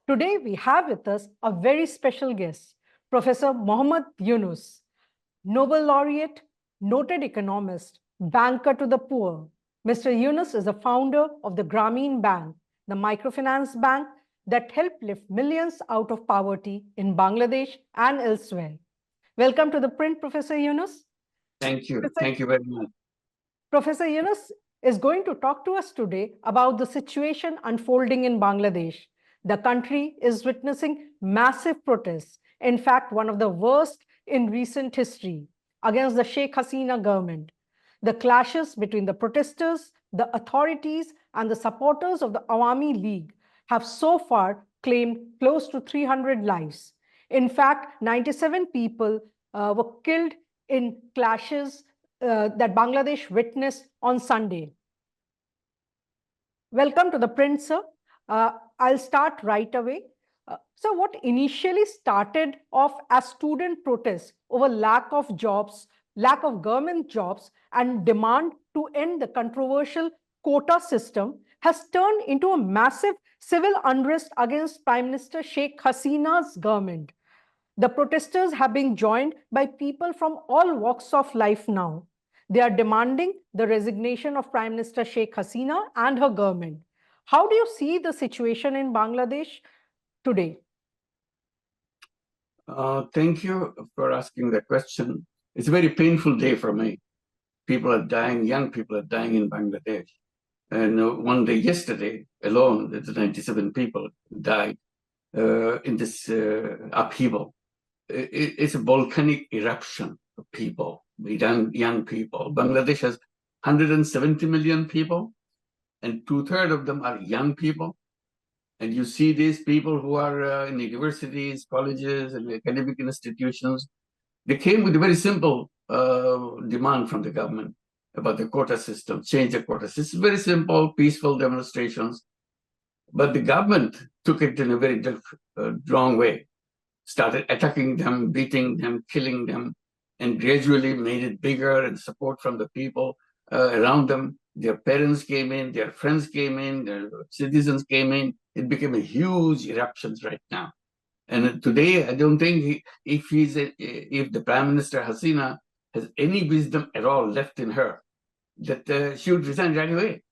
Today, we have with us a very special guest, Professor Muhammad Yunus, Nobel Laureate, noted economist, banker to the poor. Mr. Yunus is the founder of the Grameen Bank, the microfinance bank that helped lift millions out of poverty in Bangladesh and elsewhere. Welcome to the print, Professor Yunus. Thank you. Thank you very much. Professor Yunus is going to talk to us today about the situation unfolding in Bangladesh. The country is witnessing massive protests, in fact, one of the worst in recent history, against the Sheikh Hasina government. The clashes between the protesters, the authorities, and the supporters of the Awami League have so far claimed close to 300 lives. In fact, 97 people were killed in clashes that Bangladesh witnessed on Sunday. Welcome to the print, sir. I'll start right away. So what initially started off as student protests over lack of jobs, lack of government jobs, and demand to end the controversial quota system has turned into a massive civil unrest against Prime Minister Sheikh Hasina's government. The protesters have been joined by people from all walks of life now. They are demanding the resignation of Prime Minister Sheikh Hasina and her government. How do you see the situation in Bangladesh today? Thank you for asking that question. It's a very painful day for me. People are dying, young people are dying in Bangladesh. And one day, yesterday alone, 97 people died in this upheaval. It's a volcanic eruption of people, young people. Bangladesh has 170 million people, and 2/3 of them are young people. And you see these people who are in universities, colleges, and academic institutions. They came with a very simple demand from the government about the quota system, change the quota system. Very simple, peaceful demonstrations. But the government took it in a very wrong way, started attacking them, beating them, killing them, and gradually made it bigger, and support from the people around them. Their parents came in, their friends came in, their citizens came in. It became a huge eruptions right now. And today, I don't think if the Prime Minister Hasina has any wisdom at all left in her, that she would resign right away.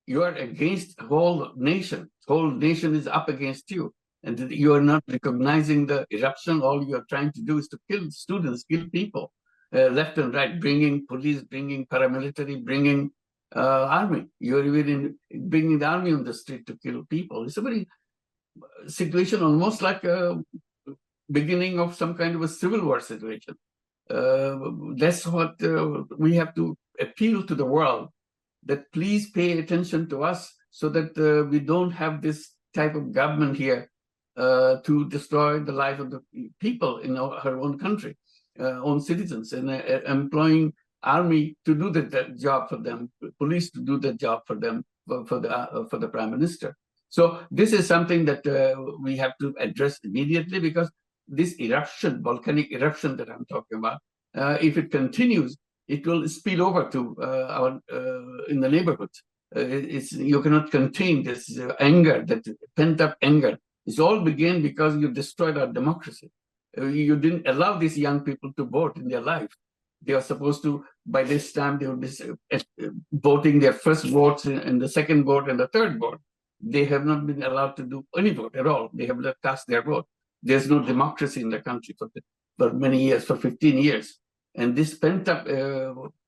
You are against the whole nation. The whole nation is up against you. And you are not recognizing the eruption. All you are trying to do is to kill students, kill people, left and right, bringing police, bringing paramilitary, bringing army. You're even bringing the army on the street to kill people. It's a very situation almost like a beginning of some kind of a civil war situation. That's what we have to appeal to the world, that please pay attention to us so that we don't have this type of government here to destroy the life of the people in her own country, own citizens, and employing army to do the job for them, police to do the job for them, for the Prime Minister. So this is something that we have to address immediately, because this eruption, volcanic eruption that I'm talking about, if it continues, it will spill over to in the neighborhood. You cannot contain this anger, that pent-up anger. It all began because you destroyed our democracy. You didn't allow these young people to vote in their life. They are supposed to, by this time, they will be voting their first votes and the second vote and the third vote. They have not been allowed to do any vote at all. They have not cast their vote. There's no democracy in the country for many years, for 15 years. And this pent-up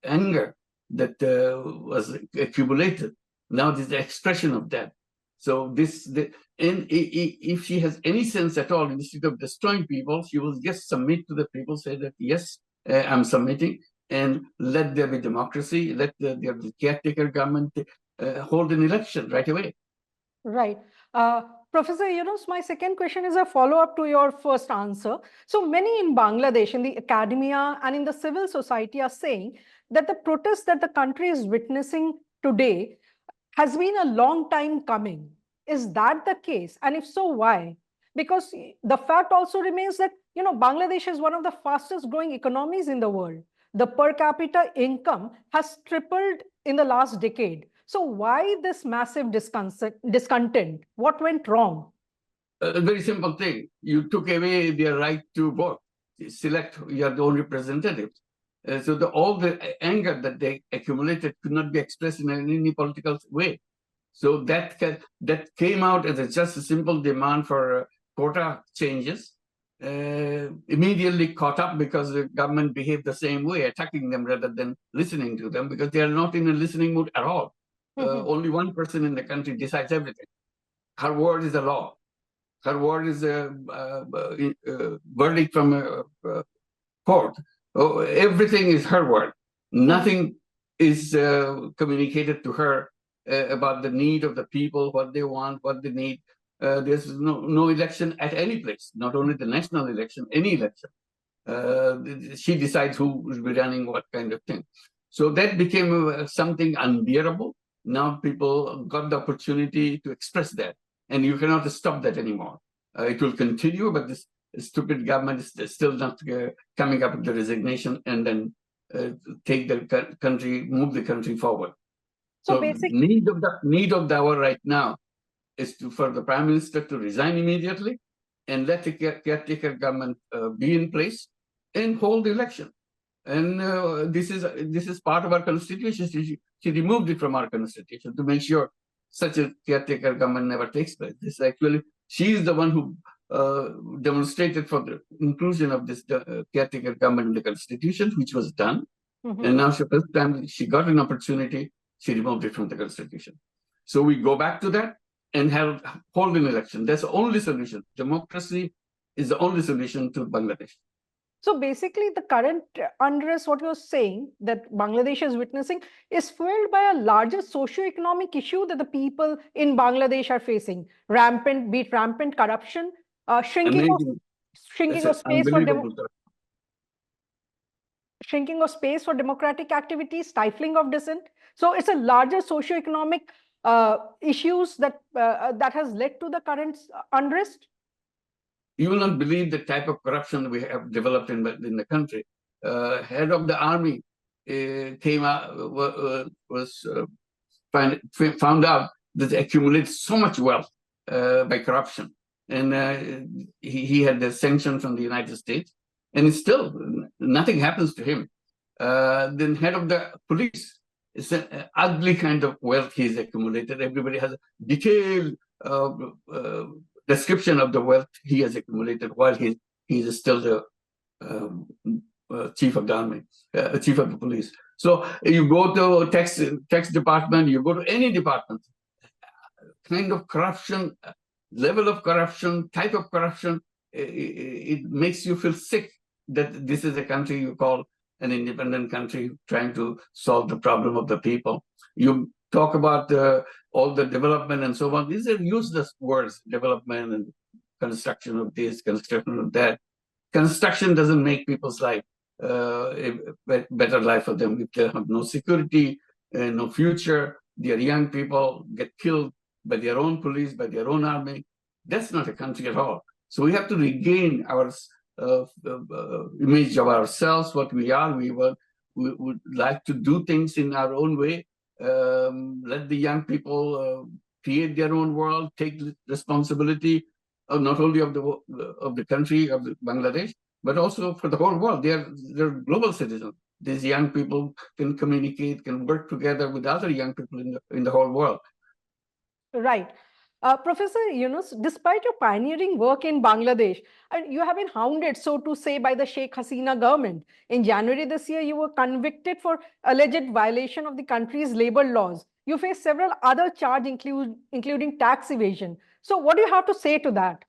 anger that was accumulated, now this is the expression of that. So if she has any sense at all, instead of destroying people, she will just submit to the people, say that, yes, I'm submitting, and let there be democracy, let there be caretaker government hold an election right away. Right. Professor Yunus, my second question is a follow-up to your first answer. So many in Bangladesh, in the academia and in the civil society, are saying that the protest that the country is witnessing today has been a long time coming. Is that the case? And if so, why? Because the fact also remains that, Bangladesh is one of the fastest growing economies in the world. The per capita income has tripled in the last decade. So why this massive discontent? What went wrong? A very simple thing. You took away their right to vote, select your own representatives. So all the anger that they accumulated could not be expressed in any political way. So that came out as just a simple demand for quota changes. Immediately caught up because the government behaved the same way, attacking them rather than listening to them, because they are not in a listening mood at all. Only one person in the country decides everything. Her word is the law. Her word is a verdict from a court. Oh, everything is her word. Nothing is communicated to her about the need of the people, what they want, what they need. There's no election at any place, not only the national election, any election. She decides who will be running what kind of thing. So that became something unbearable. Now people got the opportunity to express that, and you cannot stop that anymore. It will continue, but this stupid government is still not coming up with the resignation and then take the country, move the country forward. So need of the hour right now is for the Prime Minister to resign immediately and let the caretaker government be in place and hold the election. And this is part of our constitution. She removed it from our constitution to make sure such a caretaker government never takes place. This actually, she is the one who demonstrated for the inclusion of this caretaker government in the constitution, which was done. And now, the first time she got an opportunity, she removed it from the constitution. So we go back to that and hold an election. That's the only solution. Democracy is the only solution to Bangladesh. So basically, the current unrest, what you're saying, that Bangladesh is witnessing, is fueled by a larger socio-economic issue that the people in Bangladesh are facing. Rampant corruption, shrinking of space for democratic activities, stifling of dissent. So it's a larger socio-economic issues that has led to the current unrest. You will not believe the type of corruption we have developed in the country. Head of the army came out, found out that they accumulated so much wealth by corruption. And he had the sanction from the United States, and still nothing happens to him. Then head of the police, it's an ugly kind of wealth he's accumulated. Everybody has a detailed description of the wealth he has accumulated while he is still the chief of the army, chief of the police. So you go to tax department, you go to any department, kind of corruption, level of corruption, type of corruption, it makes you feel sick that this is a country you call an independent country trying to solve the problem of the people. You talk about all the development and so on. These are useless words, development and construction of this, construction of that. Construction doesn't make people's life a better life for them. If they have no security, no future, their young people get killed by their own police, by their own army. That's not a country at all. So we have to regain our image of ourselves, what we are. We would like to do things in our own way. Let the young people create their own world, take responsibility not only of the country of Bangladesh, but also for the whole world. They're global citizens. These young people can communicate, can work together with other young people in the whole world. Right. Professor Yunus, despite your pioneering work in Bangladesh, and you have been hounded, so to say, by the Sheikh Hasina government. In January this year, you were convicted for alleged violation of the country's labor laws. You face several other charges, including tax evasion. So what do you have to say to that?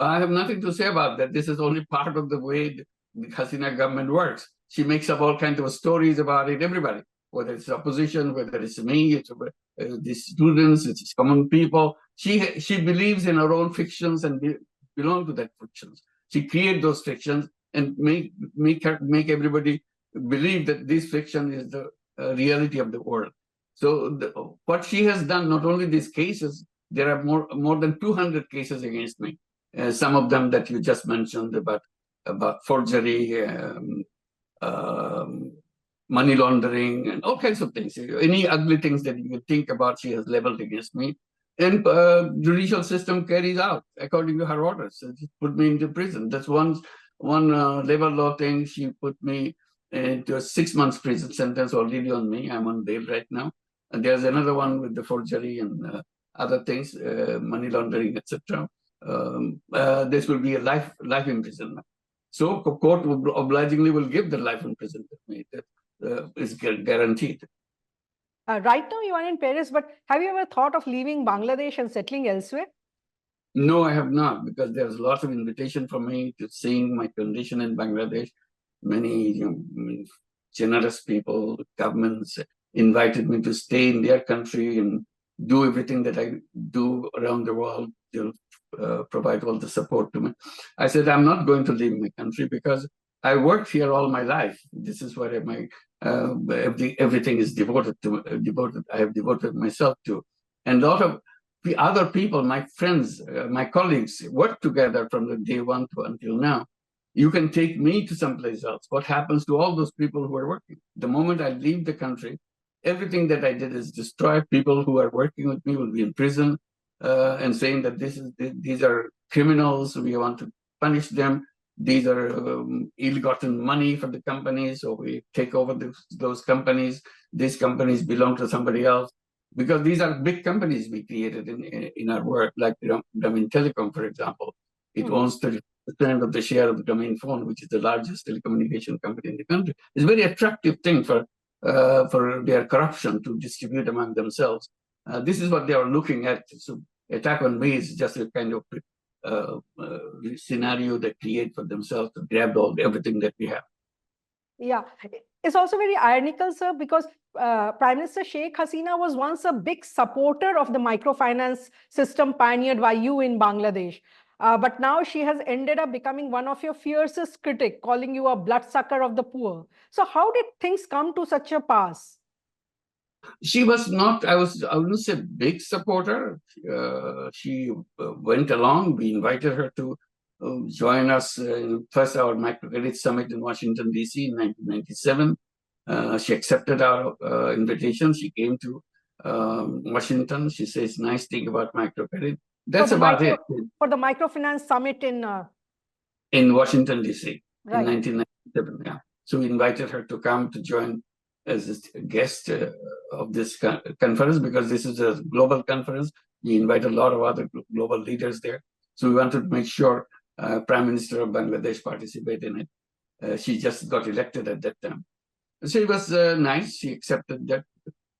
I have nothing to say about that. This is only part of the way the Hasina government works. She makes up all kinds of stories about it, everybody, whether it's opposition, whether it's me, it's the students, it's common people. She believes in her own fictions and belong to that fictions. She creates those fictions and make everybody believe that this fiction is the reality of the world. So what she has done, not only these cases, there are more than 200 cases against me. Some of them that you just mentioned about forgery, money laundering, and all kinds of things. Any ugly things that you think about, she has leveled against me. And judicial system carries out according to her orders. So she put me into prison. That's one labor law thing. She put me into a 6 months prison sentence already on me. I'm on bail right now. And there's another one with the forgery and other things, money laundering, etc. This will be a life imprisonment. So court obligingly will give the life imprisonment to me. That is guaranteed. Right now you are in Paris, but have you ever thought of leaving Bangladesh and settling elsewhere? No, I have not, because there's lots of invitation for me to seeing my condition in Bangladesh. Many generous people, governments invited me to stay in their country and do everything that I do around the world. They'll provide all the support to me. I said, I'm not going to leave my country because I worked here all my life. This is where my everything is devoted to. I have devoted myself to, and a lot of the other people, my friends, my colleagues, work together from the day one to until now. You can take me to someplace else. What happens to all those people who are working? The moment I leave the country, everything that I did is destroyed. People who are working with me will be in prison and saying that these are criminals. We want to punish them. These are ill-gotten money for the companies, so we take over those companies. These companies belong to somebody else. Because these are big companies we created in our work, like Grameen Telecom, for example. It owns 30% of the share of the Grameen Phone, which is the largest telecommunication company in the country. It's a very attractive thing for their corruption to distribute among themselves. This is what they are looking at. So attack on me is just a kind of scenario they create for themselves to grab everything that we have. Yeah, it's also very ironical, sir, because Prime Minister Sheikh Hasina was once a big supporter of the microfinance system pioneered by you in Bangladesh. But now she has ended up becoming one of your fiercest critics, calling you a bloodsucker of the poor. So how did things come to such a pass? She was not, I wouldn't say big supporter. She went along. We invited her to join us in first our microcredit summit in Washington, D.C. in 1997. She accepted our invitation. She came to Washington. She says nice thing about microcredit. That's about it. For the microfinance summit in Washington, D.C. Right. In 1997. Yeah. So we invited her to come to join as a guest of this conference, because this is a global conference. We invite a lot of other global leaders there. So we wanted to make sure Prime Minister of Bangladesh participate in it. She just got elected at that time. So it was nice. She accepted that.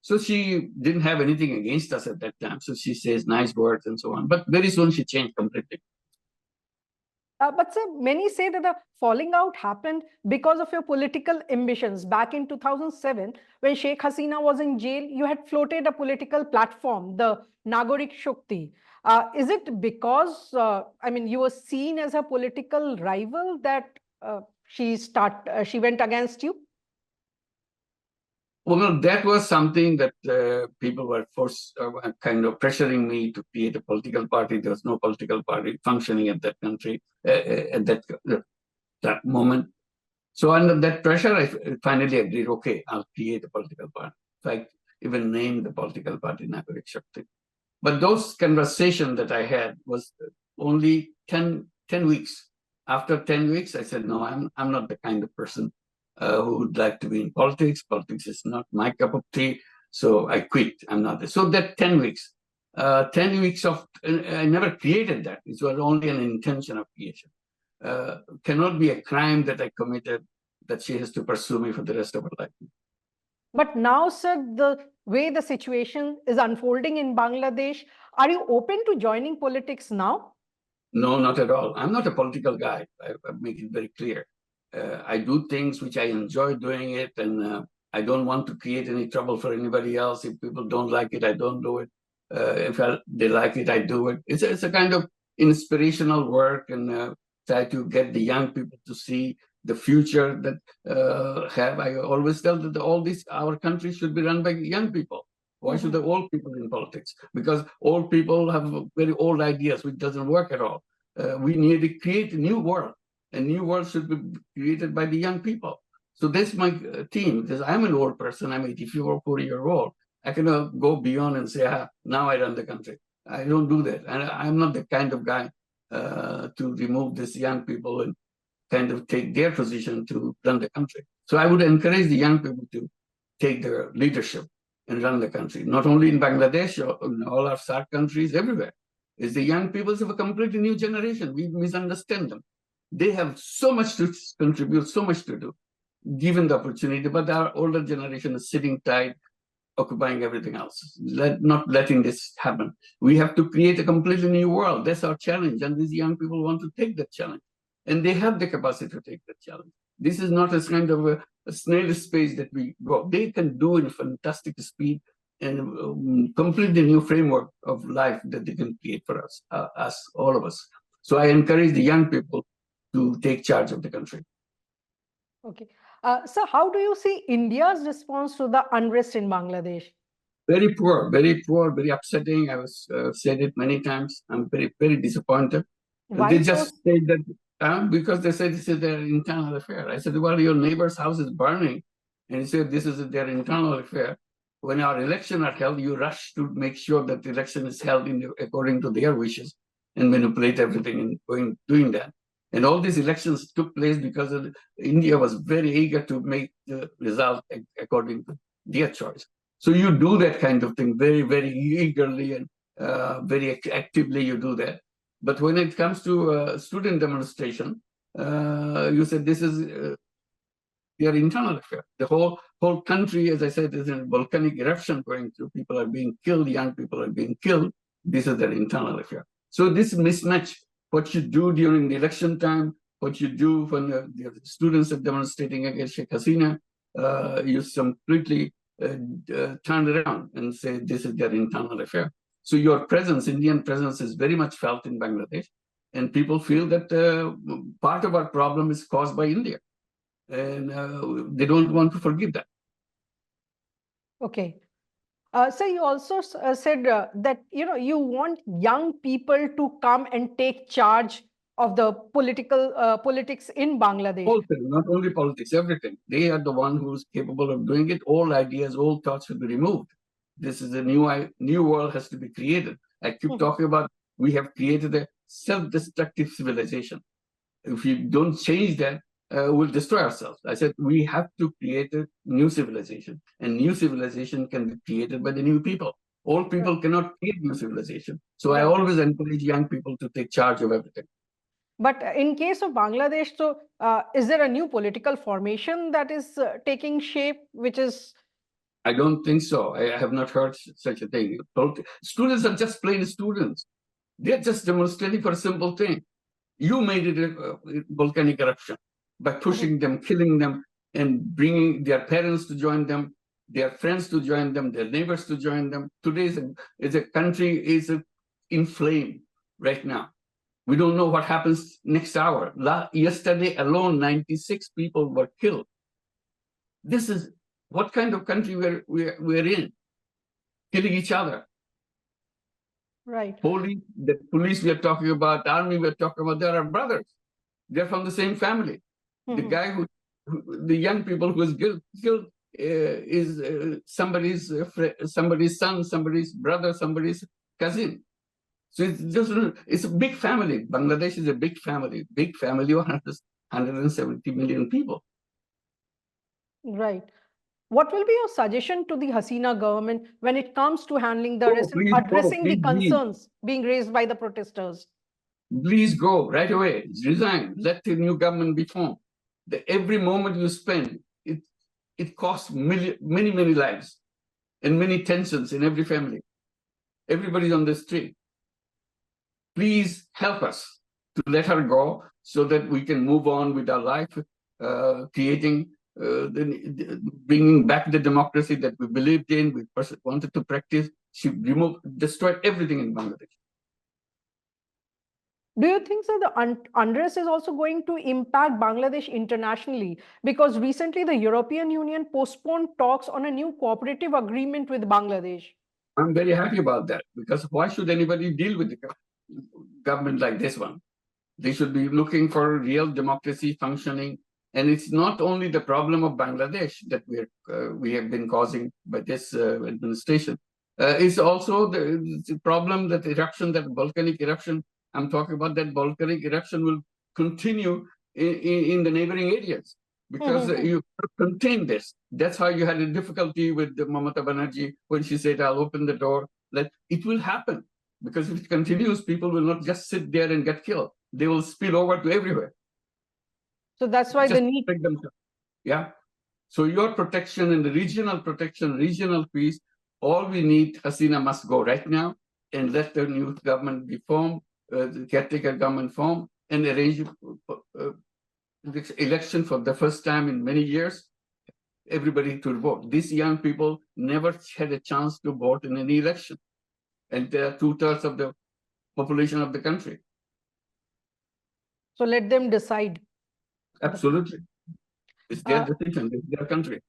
So she didn't have anything against us at that time. So she says nice words and so on. But very soon she changed completely. But sir, many say that the falling out happened because of your political ambitions. Back in 2007, when Sheikh Hasina was in jail, you had floated a political platform, the Nagorik Shakti. Is it because, you were seen as a political rival that she went against you? Well, that was something that people were kind of pressuring me to create a political party. There was no political party functioning at that country at that moment. So under that pressure, I finally agreed, okay, I'll create a political party. So I even named the political party Nagorik Shakti. But those conversations that I had was only 10 weeks. After 10 weeks, I said, no, I'm not the kind of person who would like to be in politics. Politics is not my cup of tea. So I quit. I'm not there. So that 10 weeks, 10 weeks of, I never created that. It was only an intention of creation. Cannot be a crime that I committed that she has to pursue me for the rest of her life. But now, sir, the way the situation is unfolding in Bangladesh, are you open to joining politics now? No, not at all. I'm not a political guy. I make it very clear. I do things which I enjoy doing it, and I don't want to create any trouble for anybody else. If people don't like it, I don't do it. If they like it, I do it. It's a kind of inspirational work, and try to get the young people to see the future that have. I always tell that our country should be run by young people. Why should the old people in politics? Because old people have very old ideas, which doesn't work at all. We need to create a new world. A new world should be created by the young people. So that's my team. Because I'm an old person. I'm 84 years old. I cannot go beyond and say, now I run the country. I don't do that. And I'm not the kind of guy to remove these young people and kind of take their position to run the country. So I would encourage the young people to take their leadership and run the country, not only in Bangladesh, or in all our SAARC countries, everywhere. Is the young people of a completely new generation. We misunderstand them. They have so much to contribute, so much to do, given the opportunity, but our older generation is sitting tight, occupying everything else, not letting this happen. We have to create a completely new world. That's our challenge, and these young people want to take that challenge, and they have the capacity to take that challenge. This is not a kind of a snail space that we go. They can do in a fantastic speed and completely new framework of life that they can create for us, all of us. So I encourage the young people to take charge of the country. Okay. So how do you see India's response to the unrest in Bangladesh? Very poor, very upsetting. I was said it many times. I'm very, very disappointed. Why They so? just say that because they said this is their internal affair. I said, well, your neighbor's house is burning, and he said this is their internal affair. When our elections are held, you rush to make sure that the election is held according to their wishes and manipulate everything and doing that. And all these elections took place because India was very eager to make the result according to their choice. So you do that kind of thing very, very eagerly and very actively. You do that. But when it comes to student demonstration, you said this is their internal affair. The whole country, as I said, is in volcanic eruption going through. People are being killed. Young people are being killed. This is their internal affair. So this mismatch, what you do during the election time, what you do when the students are demonstrating against Sheikh Hasina, you completely turn around and say this is their internal affair. So your presence, Indian presence, is very much felt in Bangladesh, and people feel that part of our problem is caused by India, and they don't want to forgive that. Okay. So you also said that you want young people to come and take charge of the politics in Bangladesh. Whole thing, not only politics, everything. They are the one who's capable of doing it. All ideas, all thoughts should be removed. This is a new world has to be created. I keep talking about we have created a self-destructive civilization. If we don't change that, we'll destroy ourselves. I said we have to create a new civilization, and new civilization can be created by the new people. All people cannot create new civilization. So I always encourage young people to take charge of everything. But in case of Bangladesh, so is there a new political formation that is taking shape, which is? I don't think so. I have not heard such a thing. Students are just plain students. They're just demonstrating for a simple thing. You made it a volcanic eruption by pushing them, killing them, and bringing their parents to join them, their friends to join them, their neighbors to join them. Today is a country is in flame right now. We don't know what happens next hour. Yesterday alone, 96 people were killed. This is what kind of country we're in, killing each other. Right. The police we are talking about, army we are talking about, they are brothers. They're from the same family. The guy the young people who was killed is somebody's son, somebody's brother, somebody's cousin. So it's a big family. Bangladesh is a big family of 170 million people. Right. What will be your suggestion to the Hasina government when it comes to handling the risk and addressing the concerns being raised by the protesters? Please go right away. Resign. Let the new government be formed. Every moment you spend, it costs many lives and many tensions in every family. Everybody's on the street. Please help us to let her go so that we can move on with our life, creating, bringing back the democracy that we believed in, we wanted to practice. She destroyed everything in Bangladesh. Do you think so the unrest is also going to impact Bangladesh internationally? Because recently the European Union postponed talks on a new cooperative agreement with Bangladesh. I'm very happy about that, because why should anybody deal with the government like this one? They should be looking for real democracy functioning. And it's not only the problem of Bangladesh that we have been causing by this administration. It's also the problem that eruption, that volcanic eruption I'm talking about, that volcanic eruption will continue in the neighboring areas because you contain this. That's how you had a difficulty with the Mamata Banerjee when she said, I'll open the door. That it will happen because if it continues, people will not just sit there and get killed. They will spill over to everywhere. So that's why Just the need. Yeah. So your protection and the regional protection, regional peace, all we need, Hasina must go right now and let the new government be formed, the caretaker government formed, and arrange the election for the first time in many years, everybody to vote. These young people never had a chance to vote in any election. And they are 2/3 of the population of the country. So let them decide. Absolutely. It's their decision, it's their country.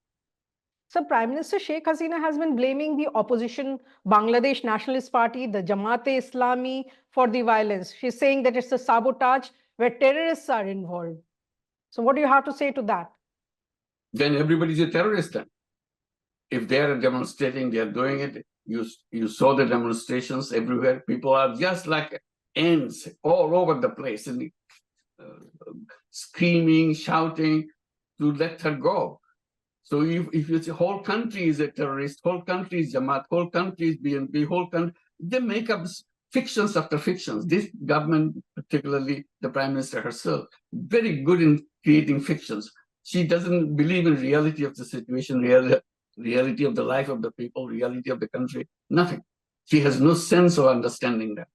So Prime Minister Sheikh Hasina has been blaming the opposition Bangladesh Nationalist Party, the Jamaat-e-Islami, for the violence. She's saying that it's a sabotage where terrorists are involved. So what do you have to say to that? Then everybody's a terrorist then. If they are demonstrating, they are doing it. You saw the demonstrations everywhere. People are just like ants all over the place and screaming, shouting to let her go. So if you say whole country is a terrorist, whole country is Jamaat, whole country is BNP, whole country, they make up fictions after fictions. This government, particularly the Prime Minister herself, very good in creating fictions. She doesn't believe in reality of the situation, reality of the life of the people, reality of the country, nothing. She has no sense of understanding that.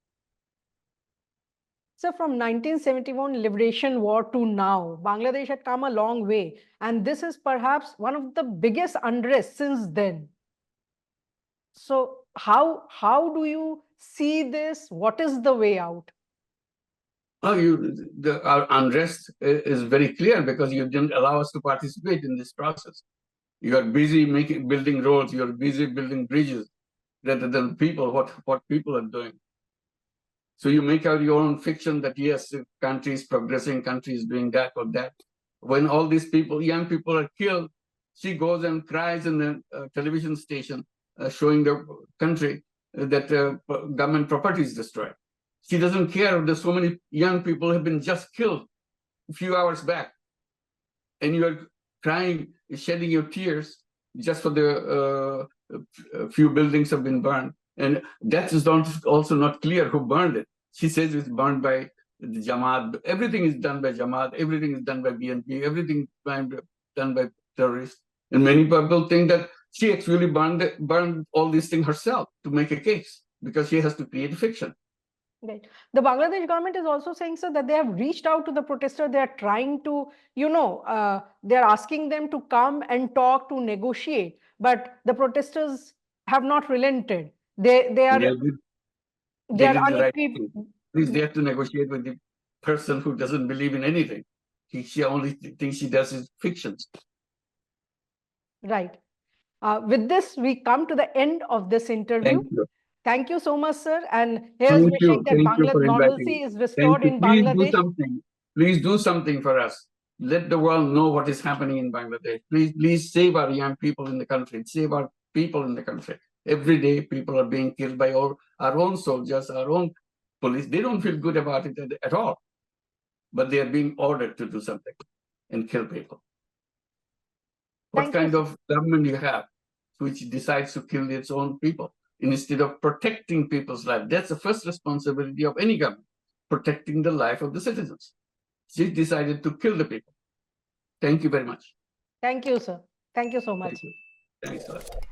So from 1971 liberation war to now, Bangladesh had come a long way. And this is perhaps one of the biggest unrest since then. So how do you see this? What is the way out? Our unrest is very clear because you didn't allow us to participate in this process. You are busy building roads, you are busy building bridges, rather than people, what people are doing. So you make out your own fiction that yes, the country is progressing, country is doing that or that. When all these people, young people are killed, she goes and cries in the television station showing the country that government property is destroyed. She doesn't care that so many young people have been just killed a few hours back. And you are crying, shedding your tears just for the few buildings have been burned. And that is also not clear who burned it. She says it's burned by the Jamaat. Everything is done by Jamaat. Everything is done by BNP. Everything is done by terrorists. And many people think that she actually burned all these things herself to make a case because she has to create a fiction. Right. The Bangladesh government is also saying, sir, that they have reached out to the protester. They are trying to, they are asking them to come and talk, to negotiate. But the protesters have not relented. They are unequipped. He's there to negotiate with the person who doesn't believe in anything. She only thinks she does is fictions. Right. With this, we come to the end of this interview. Thank you so much, sir. And here's wishing that Bangladesh normalcy is restored in Bangladesh. Please do something for us. Let the world know what is happening in Bangladesh. Please save our young people in the country. Save our people in the country. Every day, people are being killed by our own soldiers, our own police. They don't feel good about it at all. But they are being ordered to do something and kill people. What kind of government you have which decides to kill its own people instead of protecting people's life? That's the first responsibility of any government, protecting the life of the citizens. She decided to kill the people. Thank you very much. Thank you, sir. Thank you so much. Thanks a lot.